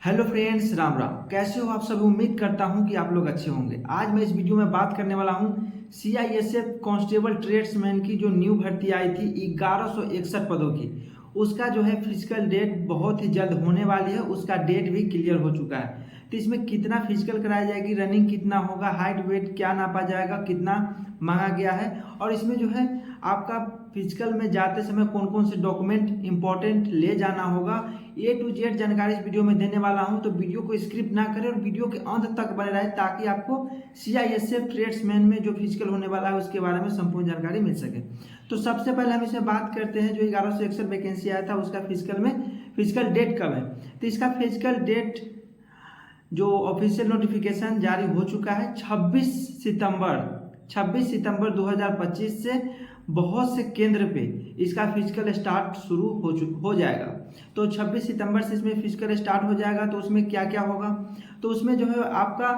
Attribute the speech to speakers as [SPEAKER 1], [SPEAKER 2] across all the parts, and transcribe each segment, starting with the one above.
[SPEAKER 1] Hello friends, Ram Ram. कैसे हो आप सब? उम्मीद करता हूं कि आप लोग अच्छे होंगे। आज मैं इस वीडियो में बात करने वाला हूं सीआईएसएफ कांस्टेबल ट्रेड्समैन की जो न्यू भर्ती आई थी 1161 पदों की। उसका जो है फिजिकल डेट बहुत ही जल्द होने वाली है। उसका डेट भी क्लियर हो चुका है। तो इसमें कितना फिजिकल कराया जाएगी, रनिंग कितना होगा, हाइट वेट क्या नापा जाएगा, कितना मांगा गया है, और इसमें जो है आपका फिजिकल में जाते समय कौन कौन से डॉक्यूमेंट इंपॉर्टेंट ले जाना होगा, ए टू जेड जानकारी इस वीडियो में देने वाला हूं। तो वीडियो को स्किप ना करें और वीडियो के अंत तक बने रहे ताकि आपको सीआईएसएफ ट्रेड्समैन में जो फिजिकल होने वाला है उसके बारे में संपूर्ण जानकारी मिल सके। तो सबसे पहले हम इसे बात करते हैं जो 1161 वैकेंसी आया था उसका फिजिकल में फिजिकल डेट कब है। तो इसका फिजिकल डेट जो ऑफिशियल नोटिफिकेशन जारी हो चुका है 26 सितंबर 2025 से बहुत से केंद्र पे इसका फिजिकल स्टार्ट शुरू हो जाएगा। तो 26 सितंबर से इसमें फिजिकल स्टार्ट हो जाएगा। तो उसमें क्या क्या होगा, तो उसमें जो है आपका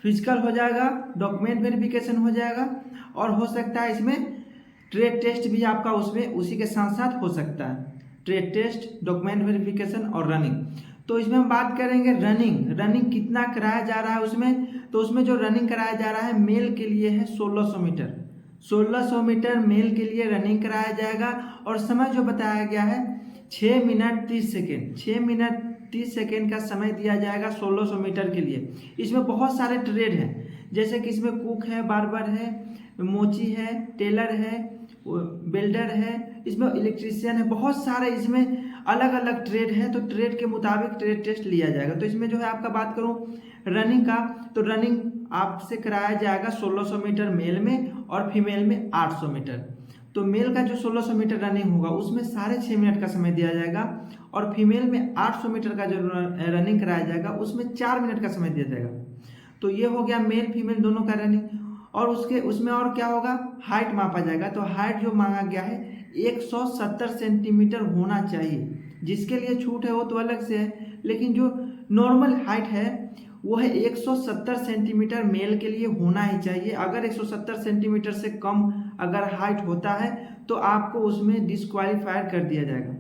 [SPEAKER 1] फिजिकल हो जाएगा, डॉक्यूमेंट वेरिफिकेशन हो जाएगा, और हो सकता है इसमें ट्रेड टेस्ट भी आपका उसमें उसी के साथ साथ हो सकता है। ट्रेड टेस्ट, डॉक्यूमेंट वेरिफिकेशन और रनिंग। तो इसमें हम बात करेंगे रनिंग कितना कराया जा रहा है उसमें। तो उसमें जो रनिंग कराया जा रहा है मेल के लिए है 1600 मीटर। 1600 मीटर मेल के लिए रनिंग कराया जाएगा, और समय जो बताया गया है 6 मिनट 30 सेकेंड। 6 मिनट 30 सेकेंड का समय दिया जाएगा 1600 मीटर के लिए। इसमें बहुत सारे ट्रेड हैं, जैसे कि इसमें कुक है, बार्बर है, मोची है, टेलर है, बिल्डर है, इसमें इलेक्ट्रीशियन है, बहुत सारे इसमें अलग अलग ट्रेड है। तो ट्रेड के मुताबिक ट्रेड टेस्ट लिया जाएगा। तो इसमें जो है आपका बात करूं रनिंग का, तो रनिंग आपसे कराया जाएगा 1600 मीटर मेल में और फीमेल में 800 मीटर। तो मेल का जो 1600 मीटर रनिंग होगा उसमें 6.5 मिनट का समय दिया जाएगा, और फीमेल में 800 मीटर का जो रनिंग कराया जाएगा उसमें 4 मिनट का समय दिया जाएगा। तो ये हो गया मेल फीमेल दोनों का रनिंग। और उसमें और क्या होगा, हाइट मापा जाएगा। तो हाइट जो मांगा गया है 170 सेंटीमीटर होना चाहिए। जिसके लिए छूट है वो तो अलग से है, लेकिन जो नॉर्मल हाइट है वो है 170 सेंटीमीटर मेल के लिए होना ही चाहिए। अगर 170 सेंटीमीटर से कम अगर हाइट होता है तो आपको उसमें डिस्क्वालीफाइड कर दिया जाएगा।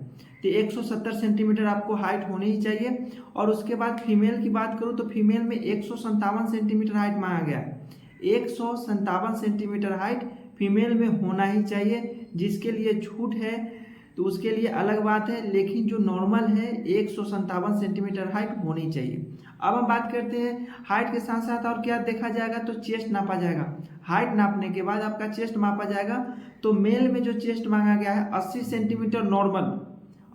[SPEAKER 1] तो 170 सेंटीमीटर आपको हाइट होनी ही चाहिए। और उसके बाद फीमेल की बात करूँ तो फीमेल में 157 सेंटीमीटर हाइट मांगा गया है। 157 सेंटीमीटर हाइट फीमेल में होना ही चाहिए। जिसके लिए छूट है तो उसके लिए अलग बात है, लेकिन जो नॉर्मल है 157 सेंटीमीटर हाइट होनी चाहिए। अब हम बात करते हैं हाइट के साथ साथ और क्या देखा जाएगा, तो चेस्ट नापा जाएगा। हाइट नापने के बाद आपका चेस्ट मापा जाएगा। तो मेल में जो चेस्ट मांगा गया है 80 सेंटीमीटर नॉर्मल,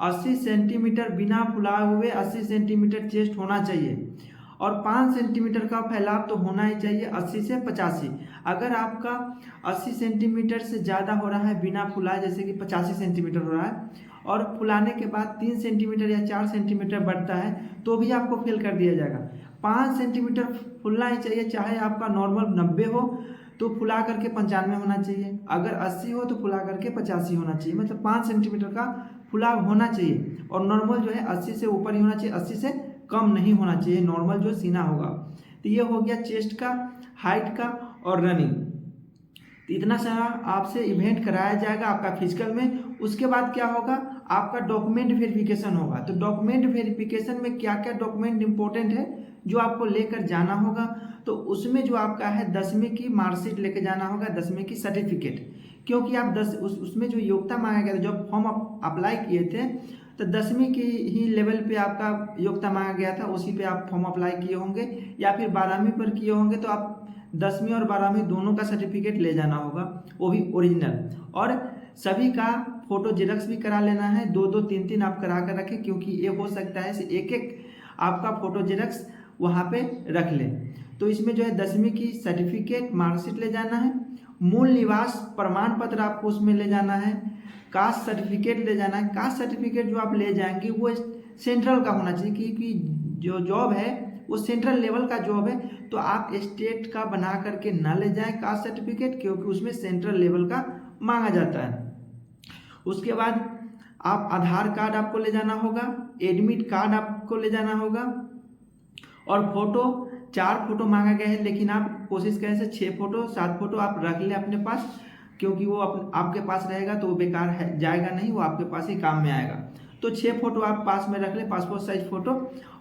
[SPEAKER 1] 80 सेंटीमीटर बिना फुलाए हुए 80 सेंटीमीटर चेस्ट होना चाहिए, और 5 सेंटीमीटर का फैलाव तो होना ही चाहिए 80 से 85। अगर आपका 80 सेंटीमीटर से ज़्यादा हो रहा है बिना फुलाए, जैसे कि 85 सेंटीमीटर हो रहा है और फुलाने के बाद 3 सेंटीमीटर या 4 सेंटीमीटर बढ़ता है तो भी आपको फेल कर दिया जाएगा। 5 सेंटीमीटर फुलना ही चाहिए, चाहे आपका नॉर्मल 90 हो तो फुला करके 95 होना चाहिए, अगर 80 हो तो फुला करके 85 होना चाहिए। मतलब 5 सेंटीमीटर का फुलाव होना चाहिए, और नॉर्मल जो है 80 से ऊपर ही होना चाहिए, 80 से कम नहीं होना चाहिए नॉर्मल जो सीना होगा। तो ये हो गया चेस्ट का, हाइट का और रनिंग। तो इतना सारा आपसे इवेंट कराया जाएगा आपका फिजिकल में। उसके बाद क्या होगा, आपका डॉक्यूमेंट वेरिफिकेशन होगा। तो डॉक्यूमेंट वेरिफिकेशन में क्या क्या डॉक्यूमेंट इंपॉर्टेंट है जो आपको लेकर जाना होगा, तो उसमें जो आपका है 10वीं की मार्कशीट लेकर जाना होगा, 10वीं की सर्टिफिकेट। क्योंकि आप उसमें जो योग्यता मांगा गया था, जब फॉर्म अप्लाई किए थे तो 10वीं की ही लेवल पे आपका योग्यता मांगा गया था, उसी पे आप फॉर्म अप्लाई किए होंगे, या फिर 12वीं पर किए होंगे तो आप 10वीं और 12वीं दोनों का सर्टिफिकेट ले जाना होगा, वो भी ओरिजिनल। और सभी का फोटो जेरॉक्स भी करा लेना है, 2-2 3-3 आप करा कर रखें, क्योंकि ये हो सकता है एक एक आपका फोटो जेरॉक्स वहाँ पे रख लें। तो इसमें जो है 10वीं की सर्टिफिकेट मार्कशीट ले जाना है, मूल निवास प्रमाण पत्र आपको उसमें ले जाना है, कास्ट सर्टिफिकेट ले जाना है। कास्ट सर्टिफिकेट जो आप ले जाएंगे वो सेंट्रल का होना चाहिए, क्योंकि जो जॉब है वो सेंट्रल लेवल का जॉब है। तो आप स्टेट का बना करके ना ले जाएं कास्ट सर्टिफिकेट, क्योंकि उसमें सेंट्रल लेवल का मांगा जाता है। उसके बाद आप आधार कार्ड आपको ले जाना होगा, एडमिट कार्ड आपको ले जाना होगा, और फोटो 4 फोटो मांगा गया है, लेकिन आप कोशिश करें से 6 फोटो 7 फोटो आप रख लें अपने पास, क्योंकि वो आपके पास रहेगा तो वो बेकार है जाएगा नहीं, वो आपके पास ही काम में आएगा। तो 6 फोटो आप पास में रख लें, पासपोर्ट साइज फोटो।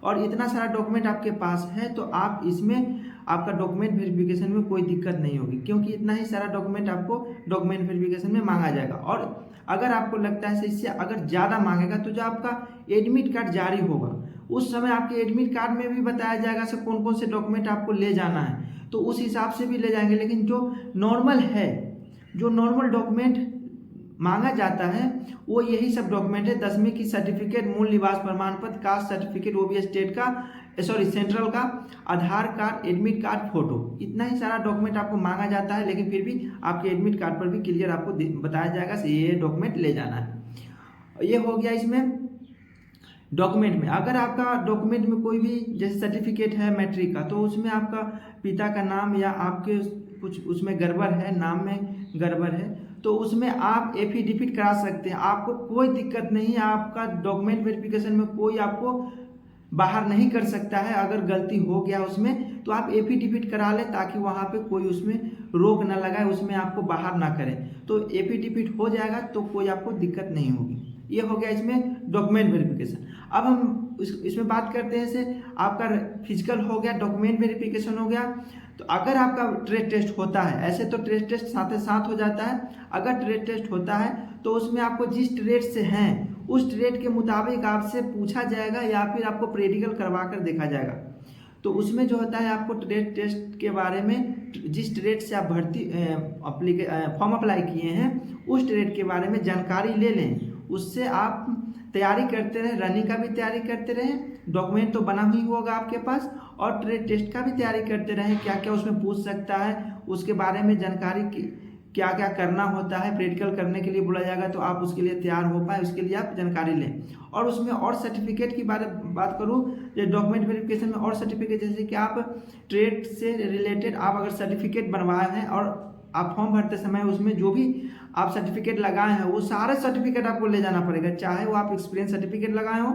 [SPEAKER 1] और इतना सारा डॉक्यूमेंट आपके पास है तो आप इसमें आपका डॉक्यूमेंट वेरिफिकेशन में कोई दिक्कत नहीं होगी, क्योंकि इतना ही सारा डॉक्यूमेंट आपको डॉक्यूमेंट वेरिफिकेशन में मांगा जाएगा। और अगर आपको लगता है इससे अगर ज़्यादा मांगेगा तो जो आपका एडमिट कार्ड जारी होगा उस समय आपके एडमिट कार्ड में भी बताया जाएगा से कौन कौन से डॉक्यूमेंट आपको ले जाना है, तो उस हिसाब से भी ले जाएंगे। लेकिन जो नॉर्मल है, जो नॉर्मल डॉक्यूमेंट मांगा जाता है वो यही सब डॉक्यूमेंट है। 10वीं की सर्टिफिकेट, मूल निवास प्रमाण पत्र, कास्ट सर्टिफिकेट वो भी स्टेट का, सॉरी सेंट्रल का, आधार कार्ड, एडमिट कार्ड, फोटो, इतना ही सारा डॉक्यूमेंट आपको मांगा जाता है। लेकिन फिर भी आपके एडमिट कार्ड पर भी क्लियर आपको बताया जाएगा कि ये डॉक्यूमेंट ले जाना है। ये हो गया इसमें डॉक्यूमेंट में। अगर आपका डॉक्यूमेंट में कोई भी जैसे सर्टिफिकेट है मैट्रिक का, तो उसमें आपका पिता का नाम या आपके कुछ उसमें गड़बड़ है, नाम में गड़बड़ है, तो उसमें आप एफिडेविट करा सकते हैं। आपको कोई दिक्कत नहीं है, आपका डॉक्यूमेंट वेरिफिकेशन में कोई आपको बाहर नहीं कर सकता है। अगर गलती हो गया उसमें तो आप एफिडेविट करा लें ताकि वहाँ पे कोई उसमें रोक ना लगाए, उसमें आपको बाहर ना करें। तो एफिडेविट हो जाएगा तो कोई आपको दिक्कत नहीं होगी। ये हो गया इसमें डॉक्यूमेंट वेरिफिकेशन। अब हम इसमें बात करते हैं से आपका फिजिकल हो गया, डॉक्यूमेंट वेरिफिकेशन हो गया। तो अगर आपका ट्रेड टेस्ट होता है, ऐसे तो ट्रेड टेस्ट साथ साथ हो जाता है, अगर ट्रेड टेस्ट होता है तो उसमें आपको जिस ट्रेड से हैं उस ट्रेड के मुताबिक आपसे पूछा जाएगा या फिर आपको प्रैक्टिकल करवा कर देखा जाएगा। तो उसमें जो होता है आपको ट्रेड टेस्ट के बारे में, जिस ट्रेड से आप भर्ती फॉर्म अप्लाई किए हैं उस ट्रेड के बारे में जानकारी ले लें, उससे आप तैयारी करते रहें, रनिंग का भी तैयारी करते रहें, डॉक्यूमेंट तो बना ही होगा आपके पास, और ट्रेड टेस्ट का भी तैयारी करते रहें, क्या क्या उसमें पूछ सकता है उसके बारे में जानकारी, क्या क्या करना होता है, प्रैक्टिकल करने के लिए बोला जाएगा तो आप उसके लिए तैयार हो पाए, उसके लिए आप जानकारी लें। और उसमें और सर्टिफिकेट की बात करूँ, डॉक्यूमेंट वेरिफिकेशन में और सर्टिफिकेट, जैसे कि आप ट्रेड से रिलेटेड आप अगर सर्टिफिकेट बनवाए हैं और आप फॉर्म भरते समय उसमें जो भी आप सर्टिफिकेट लगाए हैं वो सारे सर्टिफिकेट आपको ले जाना पड़ेगा, चाहे वो आप एक्सपीरियंस सर्टिफिकेट लगाए हो,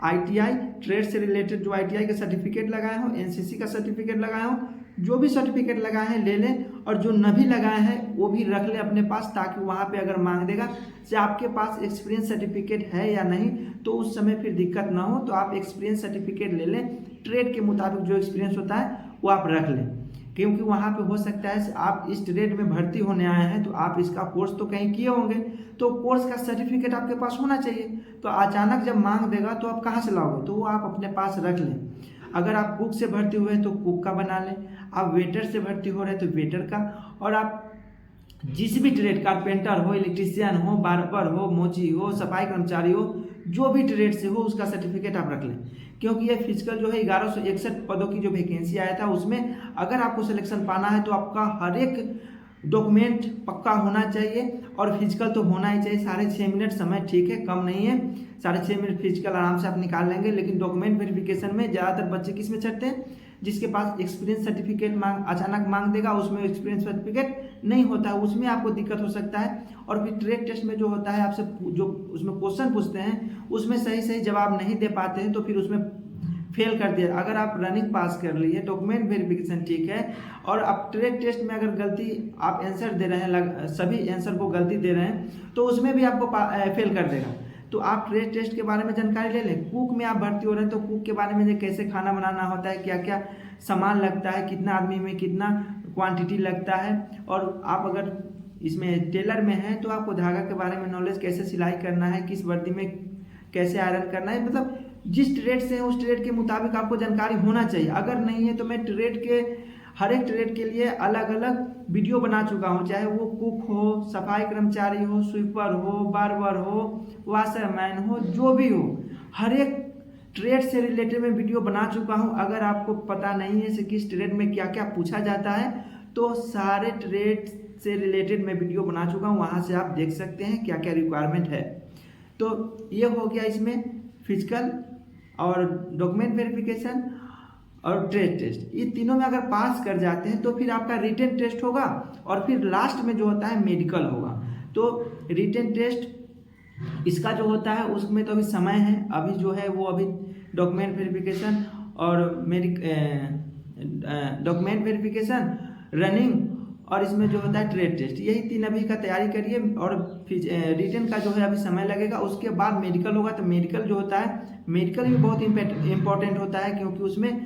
[SPEAKER 1] आईटीआई ट्रेड से रिलेटेड जो आईटीआई के सर्टिफिकेट लगाए हो, एनसीसी का सर्टिफिकेट लगाए हो, जो भी सर्टिफिकेट लगाए हैं ले लें, और जो नहीं लगाए हैं वो भी रख लें अपने पास, ताकि वहाँ पे अगर मांग देगा कि आपके पास एक्सपीरियंस सर्टिफिकेट है या नहीं, तो उस समय फिर दिक्कत ना हो। तो आप एक्सपीरियंस सर्टिफिकेट ले लें, ट्रेड के मुताबिक जो एक्सपीरियंस होता है वो आप रख लें, क्योंकि वहाँ पे हो सकता है आप इस ट्रेड में भर्ती होने आए हैं तो आप इसका कोर्स तो कहीं किए होंगे, तो कोर्स का सर्टिफिकेट आपके पास होना चाहिए। तो अचानक जब मांग देगा तो आप कहाँ से लाओगे, तो वो आप अपने पास रख लें। अगर आप कुक से भर्ती हुए तो कुक का बना लें, आप वेटर से भर्ती हो रहे तो वेटर का, और आप जिस भी ट्रेड, कारपेंटर हो, इलेक्ट्रीशियन हो, बार्बर हो, मोची हो, सफाई कर्मचारी हो, जो भी ट्रेड से हो उसका सर्टिफिकेट आप रख लें। क्योंकि ये फिजिकल जो है 1161 पदों की जो वैकेंसी आया था उसमें अगर आपको सिलेक्शन पाना है तो आपका हर एक डॉक्यूमेंट पक्का होना चाहिए, और फिजिकल तो होना ही चाहिए। 6.5 मिनट समय ठीक है, कम नहीं है, 6.5 मिनट फिजिकल आराम से आप निकाल लेंगे। लेकिन डॉक्यूमेंट वेरिफिकेशन में ज़्यादातर बच्चे किस में चढ़ते हैं, जिसके पास एक्सपीरियंस सर्टिफिकेट अचानक मांग देगा, उसमें एक्सपीरियंस सर्टिफिकेट नहीं होता है, उसमें आपको दिक्कत हो सकता है। और फिर ट्रेड टेस्ट में जो होता है आपसे जो उसमें क्वेश्चन पूछते हैं उसमें सही जवाब नहीं दे पाते हैं तो फिर उसमें फेल कर दिया। अगर आप रनिंग पास कर लिए, डॉक्यूमेंट वेरिफिकेशन ठीक है, और आप ट्रेड टेस्ट में अगर गलती आप आंसर दे रहे हैं, सभी आंसर को गलती दे रहे हैं, तो उसमें भी आपको फेल कर देगा। तो आप ट्रेड टेस्ट के बारे में जानकारी ले लें। कुक में आप भर्ती हो रहे हैं तो कुक के बारे में कैसे खाना बनाना होता है, क्या क्या सामान लगता है, कितना आदमी में कितना क्वांटिटी लगता है, और आप अगर इसमें टेलर में है तो आपको धागा के बारे में नॉलेज, कैसे सिलाई करना है, किस वर्दी में कैसे आयरन करना है, मतलब जिस ट्रेड से है उस ट्रेड के मुताबिक आपको जानकारी होना चाहिए। अगर नहीं है तो मैं ट्रेड के हर एक ट्रेड के लिए अलग अलग वीडियो बना चुका हूँ, चाहे वो कुक हो, सफाई कर्मचारी हो, स्वीपर हो, बार्बर हो, वाशरमैन हो, जो भी हो, हर एक ट्रेड से रिलेटेड मैं वीडियो बना चुका हूँ। अगर आपको पता नहीं है कि किस ट्रेड में क्या क्या पूछा जाता है तो सारे ट्रेड से रिलेटेड मैं वीडियो बना चुका हूँ, वहाँ से आप देख सकते हैं क्या क्या रिक्वायरमेंट है। तो ये हो गया इसमें फिजिकल और डॉक्यूमेंट वेरिफिकेशन और ट्रेड टेस्ट। ये तीनों में अगर पास कर जाते हैं तो फिर आपका रिटन टेस्ट होगा, और फिर लास्ट में जो होता है मेडिकल होगा। तो रिटन टेस्ट इसका जो होता है उसमें तो अभी समय है, अभी जो है वो अभी डॉक्यूमेंट वेरिफिकेशन और डॉक्यूमेंट वेरिफिकेशन, रनिंग और इसमें जो होता है ट्रेड टेस्ट, यही 3 अभी का तैयारी करिए। और रिटन का जो है अभी समय लगेगा, उसके बाद मेडिकल होगा। तो मेडिकल जो होता है, मेडिकल भी बहुत इंपॉर्टेंट होता है, क्योंकि उसमें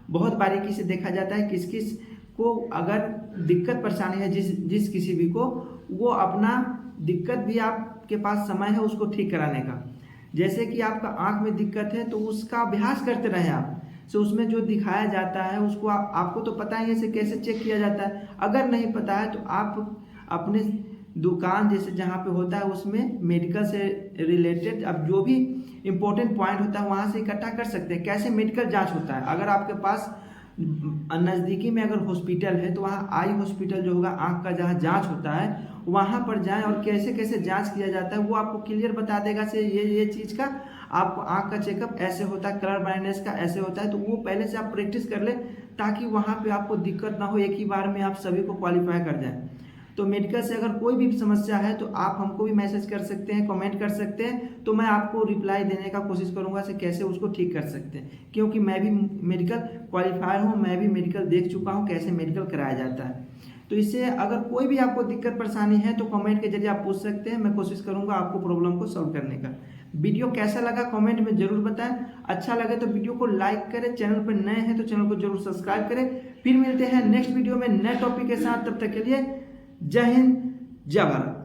[SPEAKER 1] बहुत बारीकी से देखा जाता है किस किस को अगर दिक्कत परेशानी है, जिस किसी भी को, वो अपना दिक्कत भी आपके पास समय है उसको ठीक कराने का। जैसे कि आपका आंख में दिक्कत है तो उसका अभ्यास करते रहे आप। सो उसमें जो दिखाया जाता है उसको आपको तो पता ही है इसे कैसे चेक किया जाता है। अगर नहीं पता है तो आप अपने दुकान जैसे जहाँ पे होता है उसमें मेडिकल से रिलेटेड अब जो भी इम्पोर्टेंट पॉइंट होता है वहाँ से इकट्ठा कर सकते हैं कैसे मेडिकल जांच होता है। अगर आपके पास नज़दीकी में अगर हॉस्पिटल है तो वहाँ आई हॉस्पिटल जो होगा, आँख का जहाँ जांच होता है वहाँ पर जाएं और कैसे कैसे जांच किया जाता है वो आपको क्लियर बता देगा से ये चीज़ का आपको आँख का चेकअप ऐसे होता है, कलर ब्लाइंडनेस का ऐसे होता है। तो वो पहले से आप प्रैक्टिस कर ले ताकि वहाँ पे आपको दिक्कत ना हो, एक ही बार में आप सभी को क्वालिफाई कर जाए। तो मेडिकल से अगर कोई भी समस्या है तो आप हमको भी मैसेज कर सकते हैं, कमेंट कर सकते हैं, तो मैं आपको रिप्लाई देने का कोशिश करूंगा से कैसे उसको ठीक कर सकते हैं, क्योंकि मैं भी मेडिकल क्वालिफायर हूं, मैं भी मेडिकल देख चुका हूं कैसे मेडिकल कराया जाता है। तो इससे अगर कोई भी आपको दिक्कत परेशानी है तो कमेंट के जरिए आप पूछ सकते हैं, मैं कोशिश करूंगा आपको प्रॉब्लम को सॉल्व करने का। वीडियो कैसा लगा कमेंट में जरूर बताएं, अच्छा लगे तो वीडियो को लाइक करें, चैनल पर नए हैं तो चैनल को जरूर सब्सक्राइब करें। फिर मिलते हैं नेक्स्ट वीडियो में नए टॉपिक के साथ, तब तक के लिए जय हिंद जय भारत।